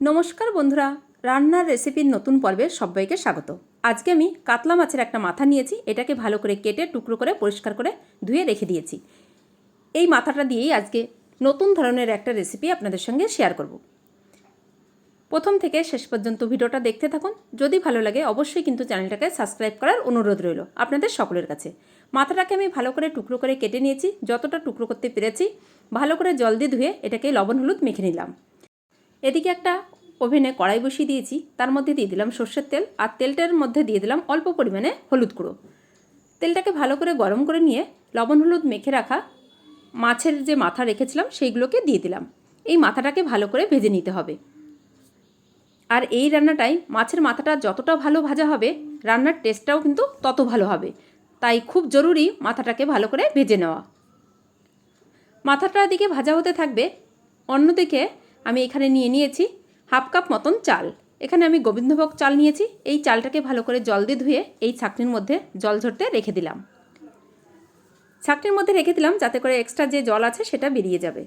নমস্কার বন্ধুরা, রান্নার রেসিপির নতুন পর্বে সবাইকে স্বাগত। আজকে আমি কাতলা মাছের একটা মাথা নিয়েছি। এটাকে ভালো করে কেটে টুকরো করে পরিষ্কার করে ধুয়ে রেখে দিয়েছি। এই মাথাটা দিয়েই আজকে নতুন ধরনের একটা রেসিপি আপনাদের সঙ্গে শেয়ার করব। প্রথম থেকে শেষ পর্যন্ত ভিডিওটা দেখতে থাকুন। যদি ভালো লাগে অবশ্যই কিন্তু চ্যানেলটাকে সাবস্ক্রাইব করার অনুরোধ রইল আপনাদের সকলের কাছে। মাথাটাকে আমি ভালো করে টুকরো করে কেটে নিয়েছি। যতটা টুকরো করতে পেরেছি ভালো করে জল দিয়ে ধুয়ে এটাকে লবণ হলুদ মেখে নিলাম। এদিকে একটা ওভেনে কড়াই বসিয়ে দিয়েছি, তার মধ্যে দিয়ে দিলাম সর্ষের তেল, আর তেলটার মধ্যে দিয়ে দিলাম অল্প পরিমাণে হলুদ গুঁড়ো। তেলটাকে ভালো করে গরম করে নিয়ে লবণ হলুদ মেখে রাখা মাছের যে মাথা রেখেছিলাম সেইগুলোকে দিয়ে দিলাম। এই মাথাটাকে ভালো করে ভেজে নিতে হবে। আর এই রান্নাটাই মাছের মাথাটা যতটা ভালো ভাজা হবে রান্নার টেস্টটাও কিন্তু তত ভালো হবে। তাই খুব জরুরি মাথাটাকে ভালো করে ভেজে নেওয়া। মাথাটা দিকে ভাজা হতে থাকবে, অন্যদিকে আমি এখানে নিয়েছি হাফ কাপ মতন চাল। এখানে আমি গোবিন্দভোগ চাল নিয়েছি। এই চালটাকে ভালো করে জল দিয়ে ধুয়ে এই ছাঁকনির মধ্যে জল ঝরতে রেখে দিলাম। ছাঁকনির মধ্যে রেখে দিলাম যাতে করে এক্সট্রা যে জল আছে সেটা বেরিয়ে যাবে।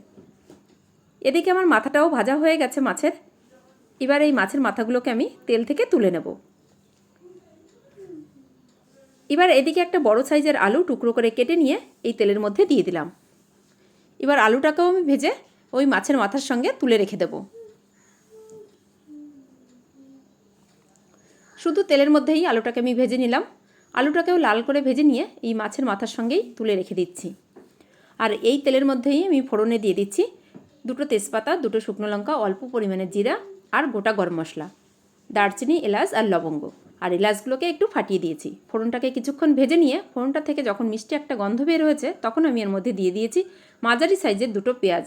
এদিকে আমার মাথাটাও ভাজা হয়ে গেছে মাছের। এবার এই মাছের মাথাগুলোকে আমি তেল থেকে তুলে নেব। এবার এদিকে একটা বড় সাইজের আলু টুকরো করে কেটে নিয়ে এই তেলের মধ্যে দিয়ে দিলাম। এবার আলুটাকেও আমি ভেজে ওই মাছের মাথার সঙ্গে তুলে রেখে দেব। শুধু তেলের মধ্যেই আলুটাকে আমি ভেজে নিলাম। আলুটাকেও লাল করে ভেজে নিয়ে এই মাছের মাথার সঙ্গেই তুলে রেখে দিচ্ছি। আর এই তেলের মধ্যেই আমি ফোড়নে দিয়ে দিচ্ছি দুটো তেজপাতা, দুটো শুকনো লঙ্কা, অল্প পরিমাণে জিরা আর গোটা গরম মশলা, দারচিনি, এলাচ আর লবঙ্গ। আর এলাচগুলোকে একটু ফাটিয়ে দিয়েছি। ফোড়নটাকে কিছুক্ষণ ভেজে নিয়ে ফোড়নটা থেকে যখন মিষ্টি একটা গন্ধ বের হয়েছে তখন আমি এর মধ্যে দিয়ে দিয়েছি মাঝারি সাইজের দুটো পেঁয়াজ।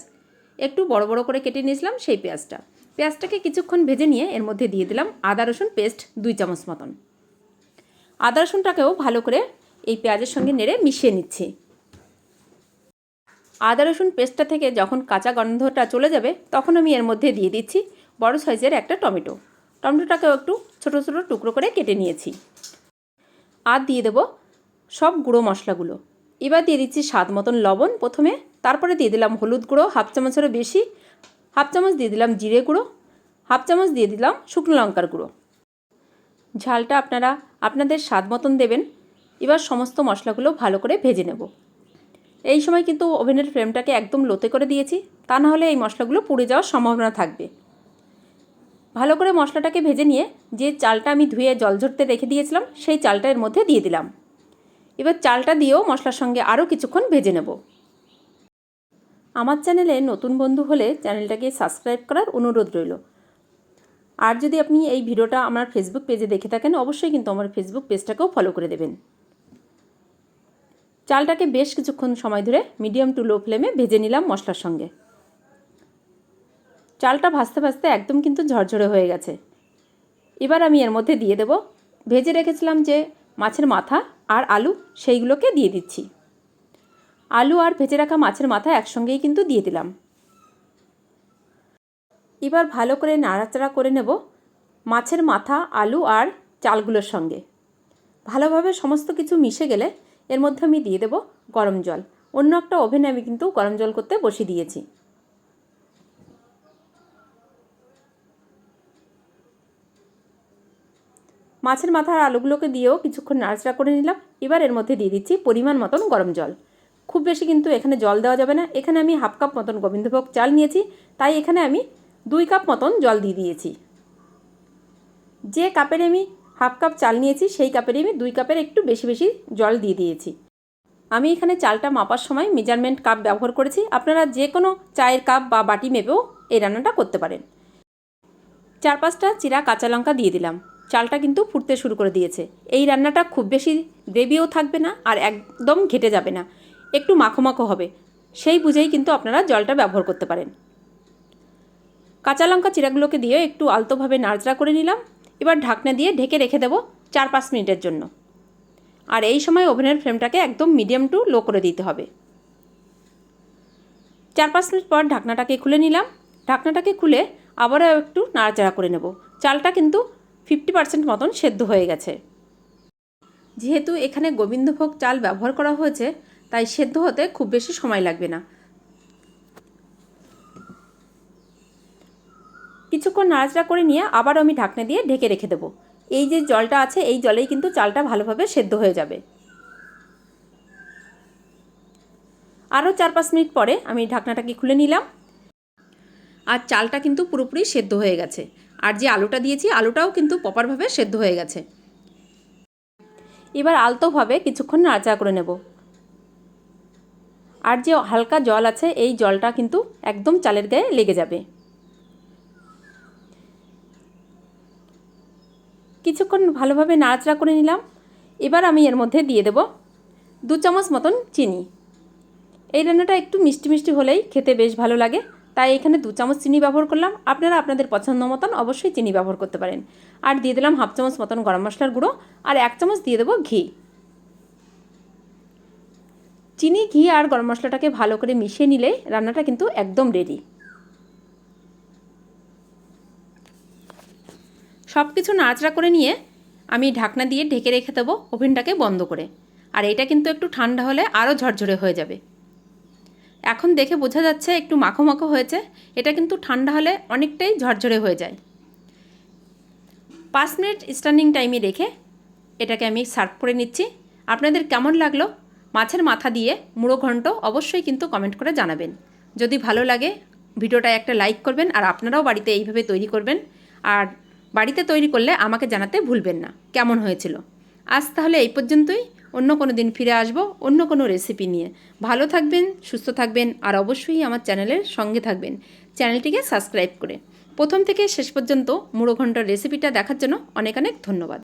একটু বড় বড় করে কেটে নিয়েছিলাম সেই পেঁয়াজটাকে কিছুক্ষণ ভেজে নিয়ে এর মধ্যে দিয়ে দিলাম আদা রসুন পেস্ট 2 চামচ মতন। আদা রসুনটাকেও ভালো করে এই পেঁয়াজের সঙ্গে নেড়ে মিশিয়ে নিচ্ছি। আদা রসুন পেস্টটা থেকে যখন কাঁচা গন্ধটা চলে যাবে তখন আমি এর মধ্যে দিয়ে দিচ্ছি বড় সাইজের একটা টমেটোটাকেও একটু ছোটো ছোটো টুকরো করে কেটে নিয়েছি। আর দিয়ে দেব সব গুঁড়ো মশলাগুলো। এবার দিয়ে দিচ্ছি স্বাদ মতন লবণ প্রথমে, তারপরে দিয়ে দিলাম হলুদ গুঁড়ো হাফ চামচেরও বেশি, হাফ চামচ দিয়ে দিলাম জিরে গুঁড়ো, হাফ চামচ দিয়ে দিলাম শুকনো লঙ্কার গুঁড়ো। ঝালটা আপনারা আপনাদের স্বাদ মতন দেবেন। এবার সমস্ত মশলাগুলো ভালো করে ভেজে নেব। এই সময় কিন্তু ওভেনের ফ্লেমটাকে একদম লোতে করে দিয়েছি, তা না হলে এই মশলাগুলো পুড়ে যাওয়ার সম্ভাবনা থাকবে। ভালো করে মশলাটাকে ভেজে নিয়ে যে চালটা আমি ধুয়ে জল ঝরতে রেখে দিয়েছিলাম সেই চালটা এর মধ্যে দিয়ে দিলাম। এবার চালটা দিয়েও মশলার সঙ্গে আরও কিছুক্ষণ ভেজে নেব। আমার চ্যানেলে নতুন বন্ধু হলে চ্যানেলটাকে সাবস্ক্রাইব করার অনুরোধ রইল। আর যদি আপনি এই ভিডিওটা আমার ফেসবুক পেজে দেখে থাকেন অবশ্যই কিন্তু আমার ফেসবুক পেজটাকেও ফলো করে দেবেন। চালটাকে বেশ কিছুক্ষণ সময় ধরে মিডিয়াম টু লো ফ্লেমে ভেজে নিলাম মশলার সঙ্গে। চালটা ভাজতে ভাজতে একদম কিন্তু ঝরঝরে হয়ে গেছে। এবার আমি এর মধ্যে দিয়ে দেব ভেজে রেখেছিলাম যে মাছের মাথা আর আলু, সেইগুলোকে দিয়ে দিচ্ছি। আলু আর ভেজে রাখা মাছের মাথা একসঙ্গেই কিন্তু দিয়ে দিলাম। এবার ভালো করে নাড়াচাড়া করে নেব মাছের মাথা, আলু আর চালগুলোর সঙ্গে। ভালোভাবে সমস্ত কিছু মিশে গেলে এর মধ্যে আমি দিয়ে দেব গরম জল। অন্য একটা ওভেনে আমি কিন্তু গরম জল করতে বসিয়ে দিয়েছি। মাছের মাথা আর আলুগুলোকে দিয়েও কিছুক্ষণ নাড়াচাড়া করে নিলাম। এবার এর মধ্যে দিয়ে দিচ্ছি পরিমাণ মতন গরম জল। খুব বেশি কিন্তু এখানে জল দেওয়া যাবে না। এখানে আমি হাফ কাপ মতন গোবিন্দভোগ চাল নিয়েছি, তাই এখানে আমি 2 কাপ মতন জল দিয়ে দিয়েছি। যে কাপের আমি হাফ কাপ চাল নিয়েছি সেই কাপেরই আমি 2 কাপের একটু বেশি বেশি জল দিয়ে দিয়েছি। আমি এখানে চালটা মাপার সময় মেজারমেন্ট কাপ ব্যবহার করেছি। আপনারা যে কোনো চায়ের কাপ বা বাটি মেপেও এই রান্নাটা করতে পারেন। 4-5টা চিরা কাঁচা লঙ্কা দিয়ে দিলাম। চালটা কিন্তু ফুটতে শুরু করে দিয়েছে। এই রান্নাটা খুব বেশি গ্রেভিও থাকবে না আর একদম ঘেটে যাবে না, একটু মাখো মাখো হবে। সেই বুঝেই কিন্তু আপনারা জলটা ব্যবহার করতে পারেন। কাঁচা লঙ্কা চিরাগুলোকে দিয়ে একটু আলতোভাবে নাড়াচাড়া করে নিলাম। এবার ঢাকনা দিয়ে ঢেকে রেখে দেব 4-5 মিনিটের জন্য। আর এই সময় ওভেনের ফ্লেমটাকে একদম মিডিয়াম টু লো করে দিতে হবে। 4-5 মিনিট পর ঢাকনাটাকে খুলে নিলাম। ঢাকনাটাকে খুলে আবারও একটু নাড়াচাড়া করে নেব। চালটা কিন্তু 50% মতন সেদ্ধ হয়ে গেছে। যেহেতু এখানে গোবিন্দভোগ চাল ব্যবহার করা হয়েছে তাই সেদ্ধ হতে খুব বেশি সময় লাগবে না। কিছুক্ষণ নাড়াচাড়া করে নিয়ে আবারও আমি ঢাকনা দিয়ে ঢেকে রেখে দেবো। এই যে জলটা আছে এই জলেই কিন্তু চালটা ভালোভাবে সেদ্ধ হয়ে যাবে। আরও 4-5 মিনিট পরে আমি ঢাকনাটাকে খুলে নিলাম। আর চালটা কিন্তু পুরোপুরি সেদ্ধ হয়ে গেছে। আর যে আলুটা দিয়েছি আলুটাও কিন্তু প্রপারভাবে সেদ্ধ হয়ে গেছে। এবার আলতোভাবে কিছুক্ষণ নাড়াচাড়া করে নেব। আর যে হালকা জল আছে এই জলটা কিন্তু একদম চালের গায়ে লেগে যাবে। কিছুক্ষণ ভালোভাবে নাড়াচাড়া করে নিলাম। এবার আমি এর মধ্যে দিয়ে দেব 2 চামচ মতন চিনি। এই রান্নাটা একটু মিষ্টি মিষ্টি হলেই খেতে বেশ ভালো লাগে, তাই এখানে 2 চামচ চিনি ব্যবহার করলাম। আপনারা আপনাদের পছন্দ মতন অবশ্যই চিনি ব্যবহার করতে পারেন। আর দিয়ে দিলাম 1/2 চামচ মতন গরম মশলার গুঁড়ো আর 1 চামচ দিয়ে দেবো ঘি। চিনি, ঘি আর গরম মশলাটাকে ভালো করে মিশিয়ে নিলে রান্নাটা কিন্তু একদম রেডি। সব কিছু নাড়াচাড়া করে নিয়ে আমি ঢাকনা দিয়ে ঢেকে রেখে দেবো ওভেনটাকে বন্ধ করে। আর এটা কিন্তু একটু ঠান্ডা হলে আরও ঝরঝরে হয়ে যাবে। এখন দেখে বোঝা যাচ্ছে একটু মাখো মাখো হয়েছে, এটা কিন্তু ঠান্ডা হলে অনেকটাই ঝরঝরে হয়ে যায়। 5 মিনিট স্ট্যান্ডিং টাইমে রেখে এটাকে আমি সার্ভ করে নিচ্ছি। আপনাদের কেমন লাগলো মাছের মাথা দিয়ে মুড়ো ঘন্ট অবশ্যই কিন্তু কমেন্ট করে জানাবেন। যদি ভালো লাগে ভিডিওটা একটা লাইক করবেন আর আপনারাও বাড়িতে এইভাবে তৈরি করবেন। আর বাড়িতে তৈরি করলে আমাকে জানাতে ভুলবেন না কেমন হয়েছিল। আজ তাহলে এই পর্যন্তই। অন্য কোনো দিন ফিরে আসবো অন্য কোনো রেসিপি নিয়ে। ভালো থাকবেন, সুস্থ থাকবেন আর অবশ্যই আমার চ্যানেলের সঙ্গে থাকবেন চ্যানেলটিকে সাবস্ক্রাইব করে। প্রথম থেকে শেষ পর্যন্ত মুড়ো ঘন্টার রেসিপিটা দেখার জন্য অনেক অনেক ধন্যবাদ।